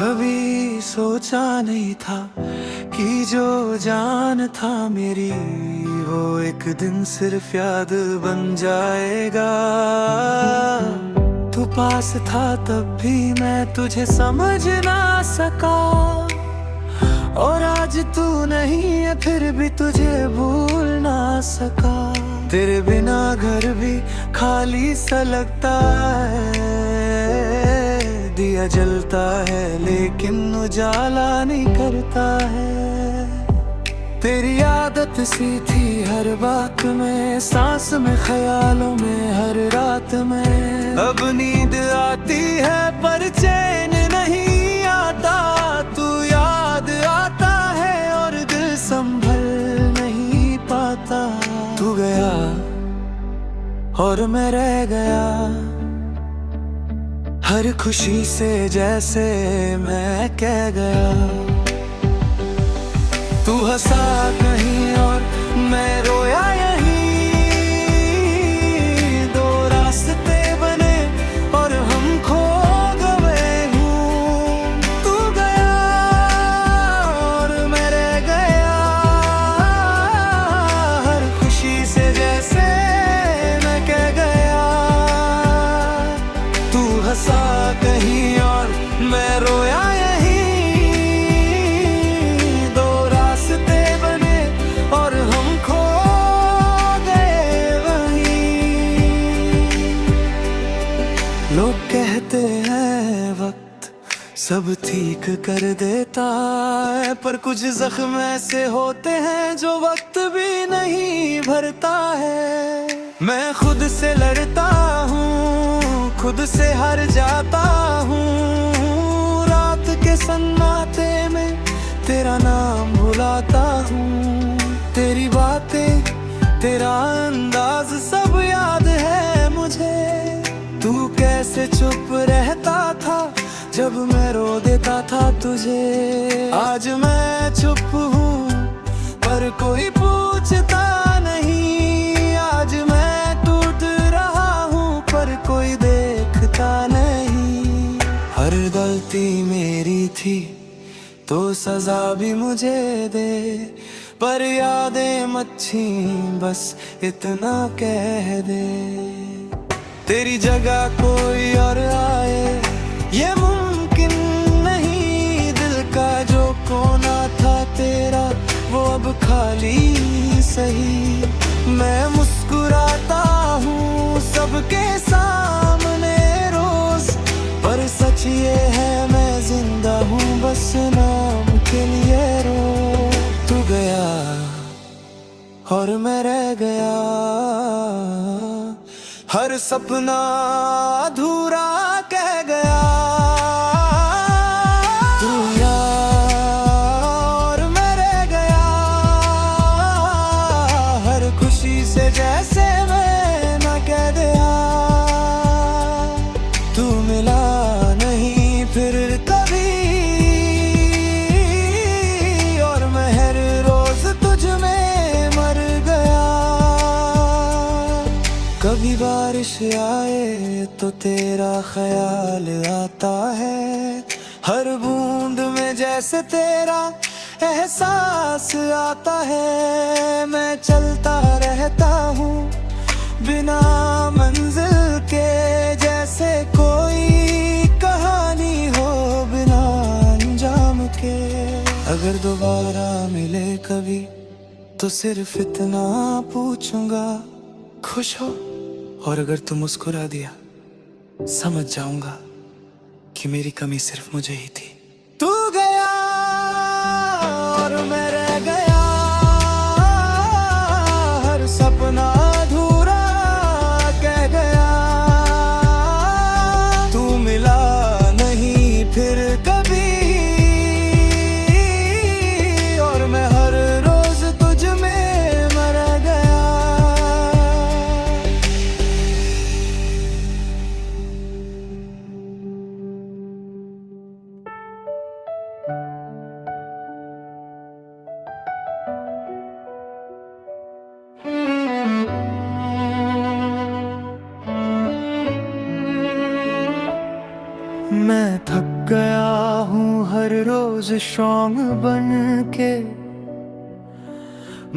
कभी सोचा नहीं था कि जो जान था मेरी वो एक दिन सिर्फ याद बन जाएगा। तू पास था तब भी मैं तुझे समझ ना सका, और आज तू नहीं है फिर भी तुझे भूल ना सका। तेरे बिना घर भी खाली सा लगता है, दिया जलता है लेकिन उजाला नहीं करता है। तेरी आदत सी थी हर बात में, सांस में, ख्यालों में, हर रात में। अब नींद आती है पर चैन नहीं आता, तू याद आता है और दिल संभल नहीं पाता। तू गया और मैं रह गया, हर खुशी से जैसे मैं कह गया। तू हंसा कहीं और मैं रोया यहीं, दो रास्ते बने और हम खो गए हूँ। तू गया और मैं रह गया, हर खुशी से जैसे मैं कह गया। तू हंसा कहीं और मैं रोया यहीं, दो रास्ते बने और हम खो गए वहीं। लोग कहते हैं वक्त सब ठीक कर देता है, पर कुछ जख्म ऐसे होते हैं जो वक्त भी नहीं भरता है। मैं खुद से लड़ता हूँ, खुद से हार जाता हूँ, रात के सन्नाटे में तेरा नाम भुलाता हूँ। तेरी बातें, तेरा अंदाज सब याद है मुझे। तू कैसे चुप रहता था जब मैं रो देता था तुझे। आज मैं चुप हूँ पर कोई पूछता नहीं, आज मैं टूट रहा हूँ पर कोई देखता नहीं। हर गलती मेरी थी तो सजा भी मुझे दे, पर यादें मच्छी बस इतना कह दे। तेरी जगह कोई और आए ये मुमकिन नहीं, दिल का जो कोना था तेरा वो अब खाली सही। मैं मुस्कुराता हूँ सबके सामने रोज, पर सच ये है मैं जिंदा हूँ बस नाम के लिए रो। तू गया और मैं रह गया, हर सपना अधूरा कह गया। तू गया और मैं रह गया, हर खुशी से जैसे मैं न कह दिया। तू मिला नहीं फिर कभी, और मैं हर रोज तुझ में मर गया। कभी बारिश आए तो तेरा ख्याल आता है, हर बूंद में जैसे तेरा एहसास आता है। मैं चलता रहता हूँ बिना मंजिल के, जैसे कोई कहानी हो बिना अंजाम के। अगर दोबारा मिले कभी तो सिर्फ इतना पूछूंगा, खुश हो? और अगर तू मुस्कुरा दिया समझ जाऊंगा कि मेरी कमी सिर्फ मुझे ही थी। तू गया और मैं रह गया, हर सपना अधूरा कह गया। तू मिला नहीं फिर कभी, और मैं हर रोज तुझ में मर गया। रोज स्ट्रॉन्ग बन के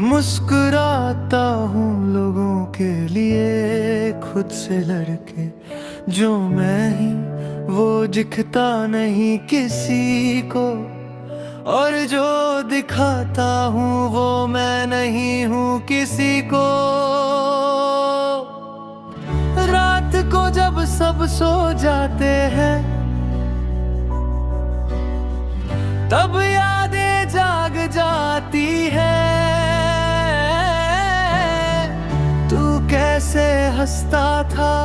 मुस्कुराता हूँ लोगों के लिए, खुद से लड़के जो मैं ही वो दिखता नहीं किसी को, और जो दिखाता हूँ वो मैं नहीं हूँ किसी को। रात को जब सब सो जाते हैं तब यादें जाग जाती है। तू कैसे हंसता था,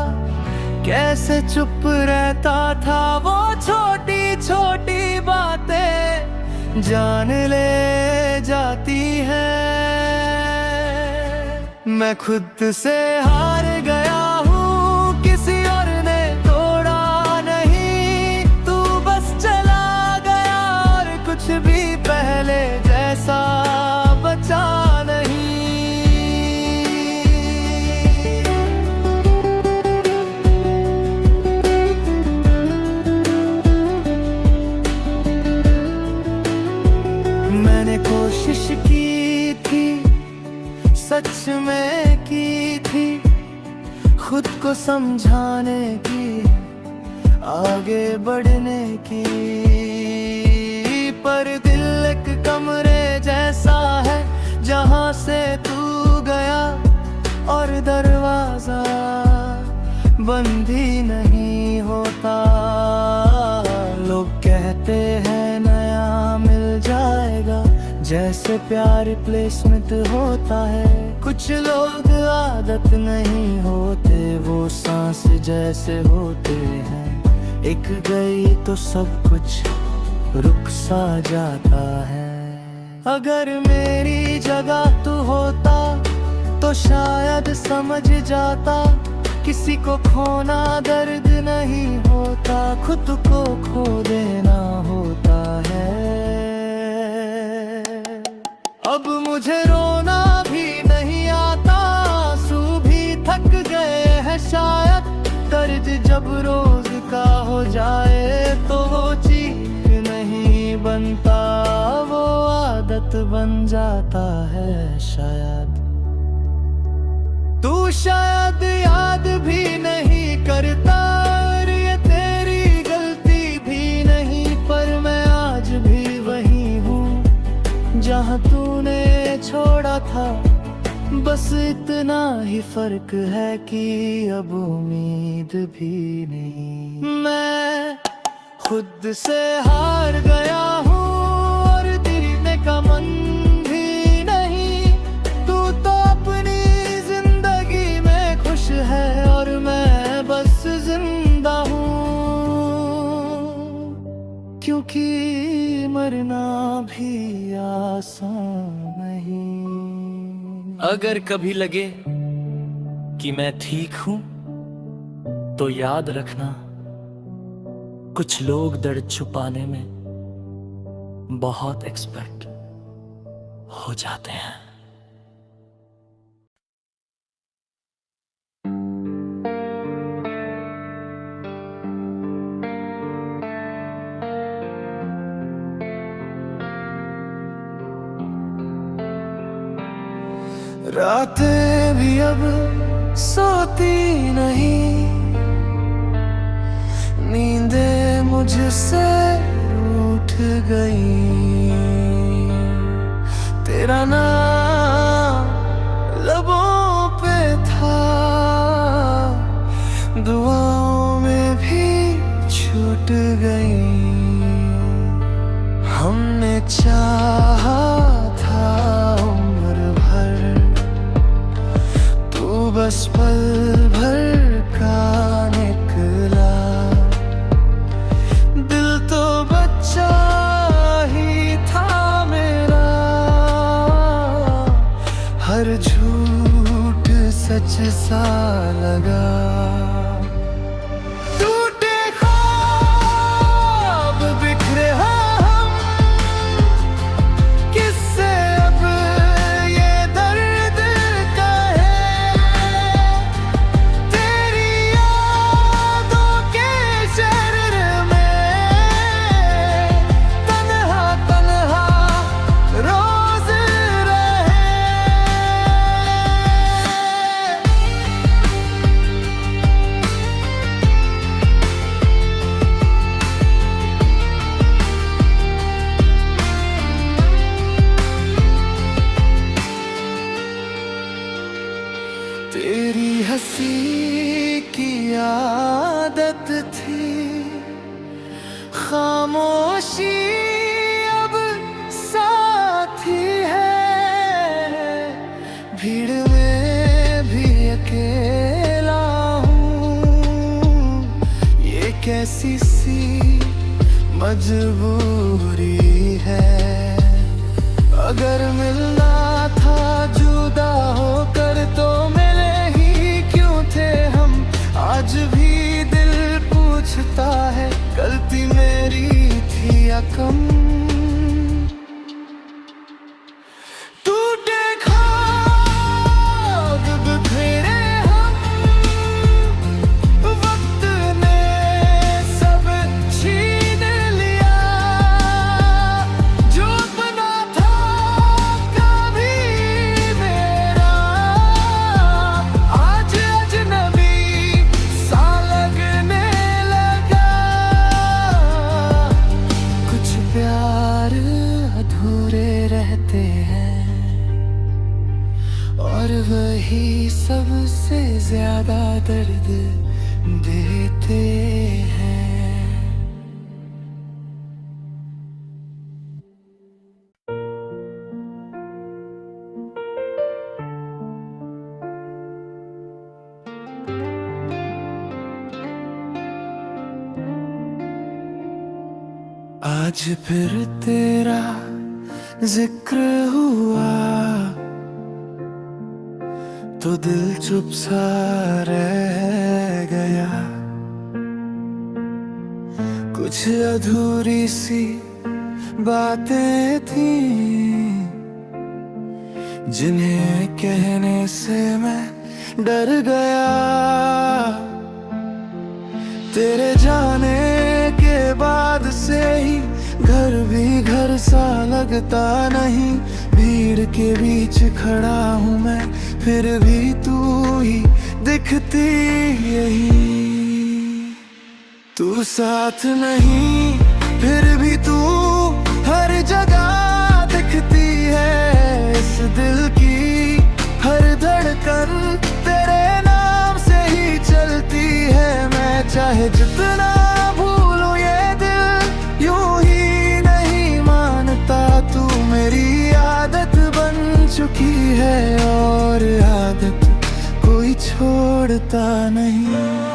कैसे चुप रहता था, वो छोटी छोटी बातें जान ले जाती है। मैं खुद से हार गया हूँ, किसी और ने तोड़ा नहीं, तू बस चला गया और कुछ भी पहले जैसा बचा नहीं। मैंने कोशिश की थी, सच में की थी, खुद को समझाने की, आगे बढ़ने की, पर दिल एक कमरे जैसा है जहां से तू गया और दरवाजा बंद ही नहीं होता। लोग कहते हैं नया मिल जाएगा, जैसे प्यार रिप्लेसमेंट होता है। कुछ लोग आदत नहीं होते, वो सांस जैसे होते हैं, एक गई तो सब कुछ रुक सा जाता है। अगर मेरी जगह तू होता तो शायद समझ जाता, किसी को खोना दर्द नहीं होता, खुद को खो देना होता है। अब मुझे रोना भी नहीं आता, आंसू भी थक गए हैं शायद, दर्द जब रोज का हो जाए तो वो चीख नहीं बनता, वो आदत बन जाता है शायद। तू शायद याद भी नहीं करता, और ये तेरी गलती भी नहीं, पर मैं आज भी वही हूँ जहाँ तूने छोड़ा था। बस इतना ही फर्क है कि अब उम्मीद भी नहीं। मैं खुद से हार गया हूँ और गिरने का मन भी नहीं। तू तो अपनी जिंदगी में खुश है और मैं बस जिंदा हूँ, क्योंकि मरना भी आसान नहीं। अगर कभी लगे कि मैं ठीक हूं तो याद रखना, कुछ लोग दर्द छुपाने में बहुत एक्सपर्ट हो जाते हैं। रातें भी अब सोती नहीं, नींदें मुझसे रूठ गई। तेरा नाम लबों पे था, दुआओं में भी छूट गई। हमने चाहा था उम्र भर, तू बस पल भर का निकला। दिल तो बच्चा ही था मेरा, हर झूठ सच सा लगा। टूटे ख्वाब बिखरे हम, किससे अब ये दर्द कहे। तेरी यादों के शहर में तन्हा कैसी सी मजबूरी है। अगर मिलना था जुदा होकर तो मिले ही क्यों थे हम। आज भी दिल पूछता है गलती मेरी थी या कम। और वही सबसे ज्यादा दर्द देते हैं। आज फिर तेरा जिक्र हुआ तो दिल चुप सा रह गया। कुछ अधूरी सी बातें थी जिन्हें कहने से मैं डर गया। तेरे जाने के बाद से ही घर भी घर सा लगता नहीं। भीड़ के बीच खड़ा हूँ मैं फिर भी तू ही दिखती यही। तू साथ नहीं फिर भी तू हर जगह दिखती है। इस दिल की हर धड़कन तेरे नाम से ही चलती है। मैं चाहे जितना भूलूं ये दिल यूं ही नहीं मानता। तू मेरी आदत बन चुकी है और आदत कोई छोड़ता नहीं।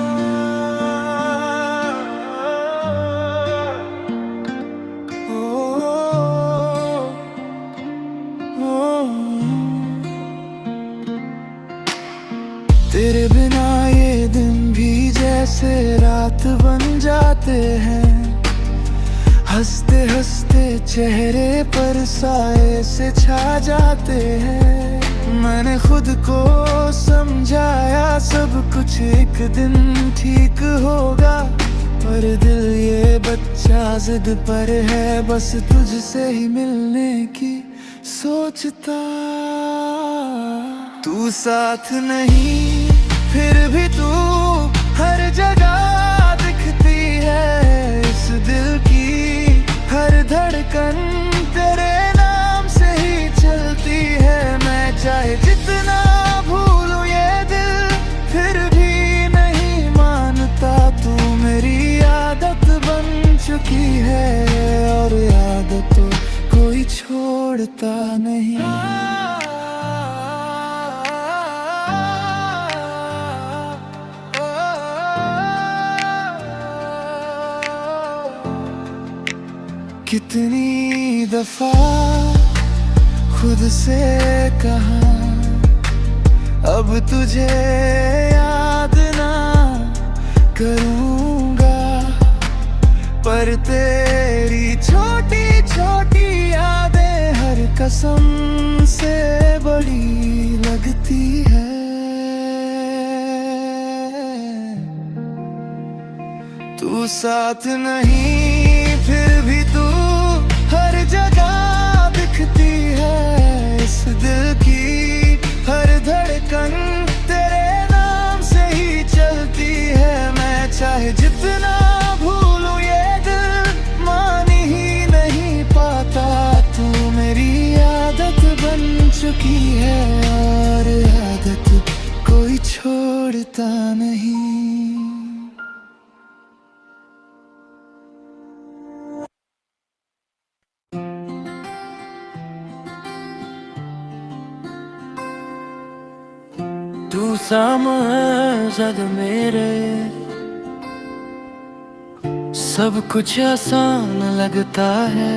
तेरे बिना ये दिन भी जैसे रात बन जाते हैं। हंसते हंसते चेहरे पर साए से छा जाते हैं। मैंने खुद को समझाया सब कुछ एक दिन ठीक होगा। पर दिल ये बच्चा जिद पर है बस तुझसे ही मिलने की सोचता। तू साथ नहीं फिर भी तू हर जगह दिखती है। इस दिल की हर धड़कन तेरे नाम से ही चलती है। मैं चाहे जितना भूलूं ये दिल फिर भी नहीं मानता। तू मेरी आदत बन चुकी है और आदत तो कोई छोड़ता नहीं। कितनी दफा खुद से कहा अब तुझे याद ना करूँगा। पर तेरी छोटी छोटी यादें हर कसम से बड़ी लगती है। तू साथ नहीं फिर भी तू हर जगह दिखती है। इस दिल की हर धड़कन तेरे नाम से ही चलती है। मैं चाहे जितना भूलूं ये दिल मान ही नहीं पाता। तू मेरी आदत बन चुकी है और आदत कोई छोड़ता नहीं। तू सामने जग मेरे सब कुछ आसान लगता है,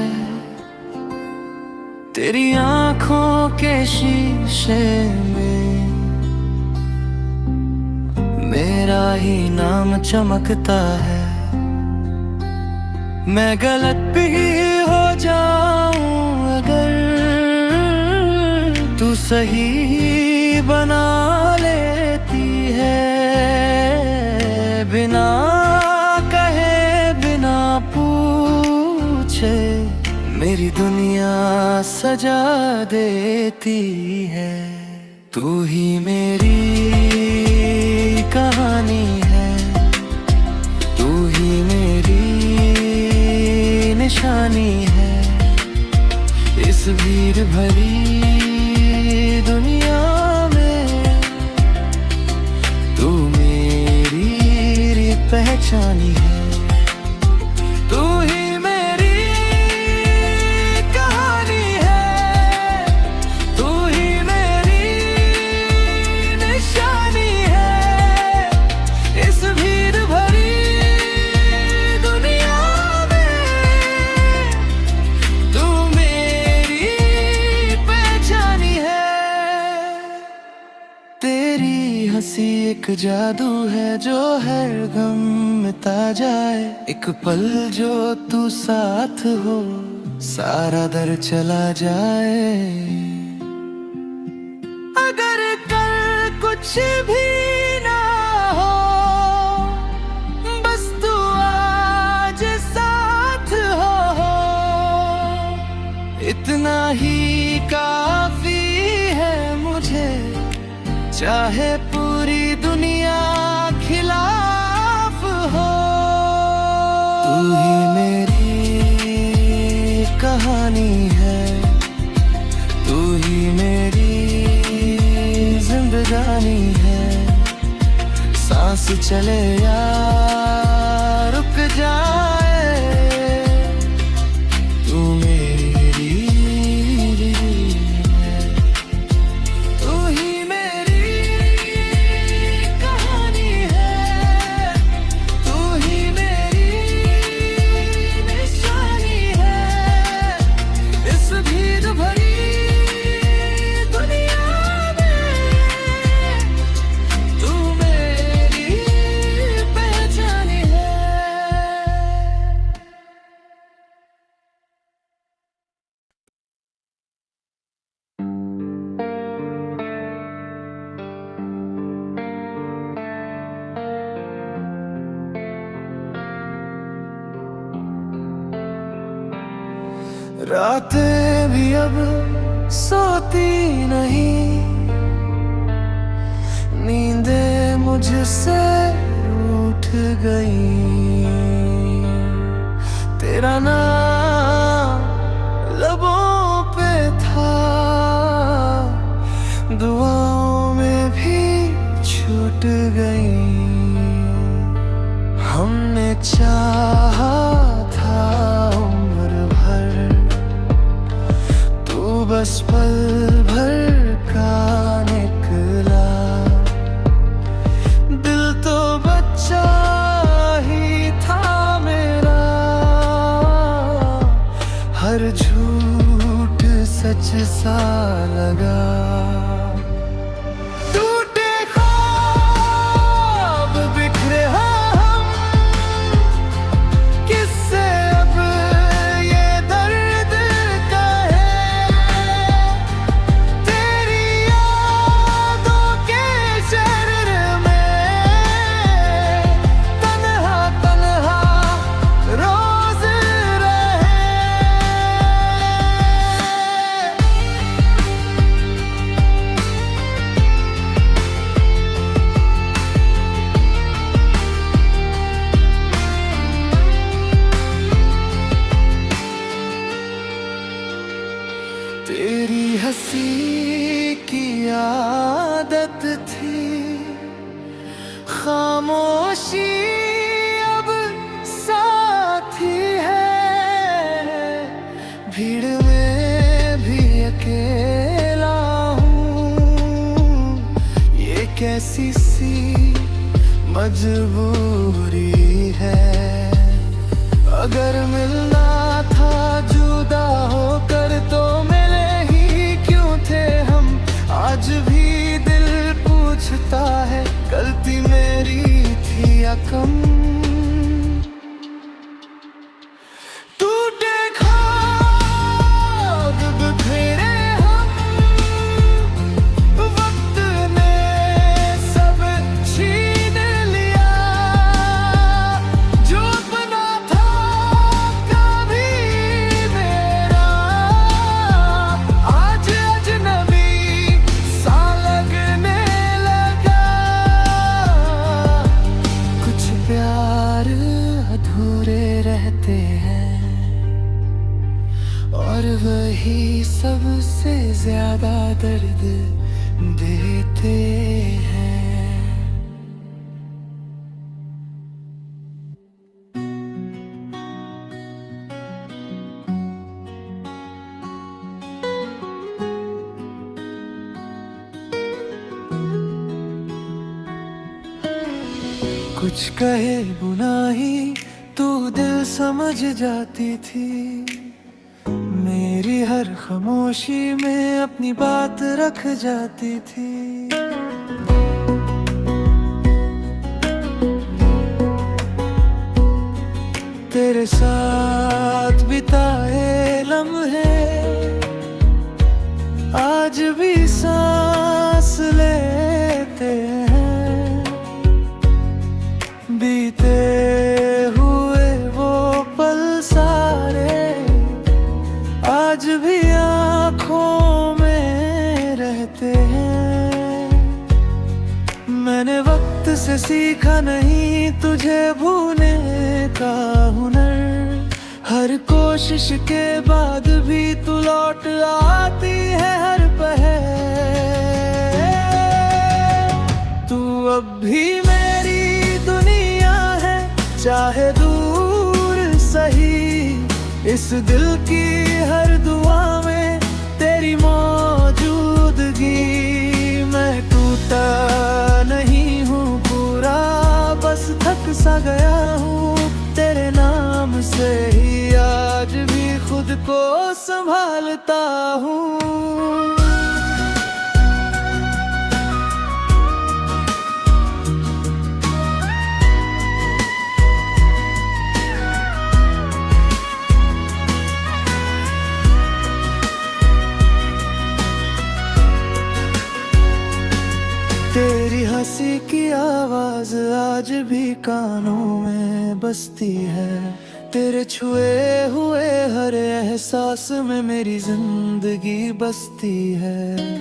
तेरी आंखों के शीशे में मेरा ही नाम चमकता है। मैं गलत भी हो जाऊं अगर तू सही बना लेती है, बिना कहे बिना पूछे मेरी दुनिया सजा देती है। तू ही मेरी कहानी है, तू ही मेरी निशानी है। इस भीड़ भरी दुनिया में तू मेरी पहचानी है। तू ही मेरी कहानी है, तू ही मेरी निशानी है। इस भीड़ भरी दुनिया में तू मेरी पहचानी है। तेरी हंसी एक जादू है जो हर गम मिटा जाए। एक पल जो तू साथ हो सारा दर चला जाए। अगर कल कुछ भी ना हो बस तू आज साथ हो, इतना ही काफी है मुझे। चाहे पूरी दुनिया खिलाफ हो, तू ही मेरी कहानी है, तू ही मेरी जिंदगानी है। सांस चले या रुक जाए तू मेरी है। तू ही मेरी कहानी है, तू ही मेरी निशानी है। इस भीड़ भरी दुनिया में तू मेरी पहचानी है। रातें भी अब सोती नहीं, नींदें मुझसे रूठ गई। तेरा नाम लबों पे था, दुआओं में भी छूट गई। हमने चाहा था उम्र भर, तू बस पल भर का निकला। दिल तो बच्चा ही था मेरा, हर झूठ सच सा लगा। टूटे ख्वाब बिखरे हम, किससे अब ये दर्द कहे। तेरी यादों के शहर में तन्हा तन्हा रोज रहे। तेरी हंसी की आदत थी, खामोशी अब साथी है। भीड़ में भी अकेला हूँ, ये कैसी सी मजबूरी है। अगर मिलना था जुदा होकर तो मिले ही क्यों थे हम। आज भी दिल पूछता है गलती मेरी थी या कम। टूटे ख्वाब बिखरे हम, वक्त ने सब छीन लिया। जो अपना था कभी मेरा, आज अजनबी सा लगने लगा। कुछ प्यार अधूरे रहते हैं और वही सबसे ज्यादा दर्द देते हैं। कुछ कहे गुनाही तू दिल समझ जाती थी। मेरी हर खामोशी में अपनी बात रख जाती थी। तेरे साथ बिताए लम्हे आज भी सांस लेते हैं। बीते हुए वो पल सारे आज भी आँखों में रहते हैं। मैंने वक्त से सीखा नहीं तुझे भूलने का हुनर। हर कोशिश के बाद भी तू लौट आती है हर पहर। तू अब भी मेरी दुनिया है चाहे दूर सही। इस दिल की हर दुआ में तेरी मौजूदगी। मैं टूटा नहीं हूँ पूरा, बस थक सा गया हूँ तेरे नाम से ही। आज भी खुद को संभालता हूँ। तेरी हंसी की आवाज आज भी कानों में बसती है। तेरे छुए हुए हर एहसास में मेरी जिंदगी बसती है।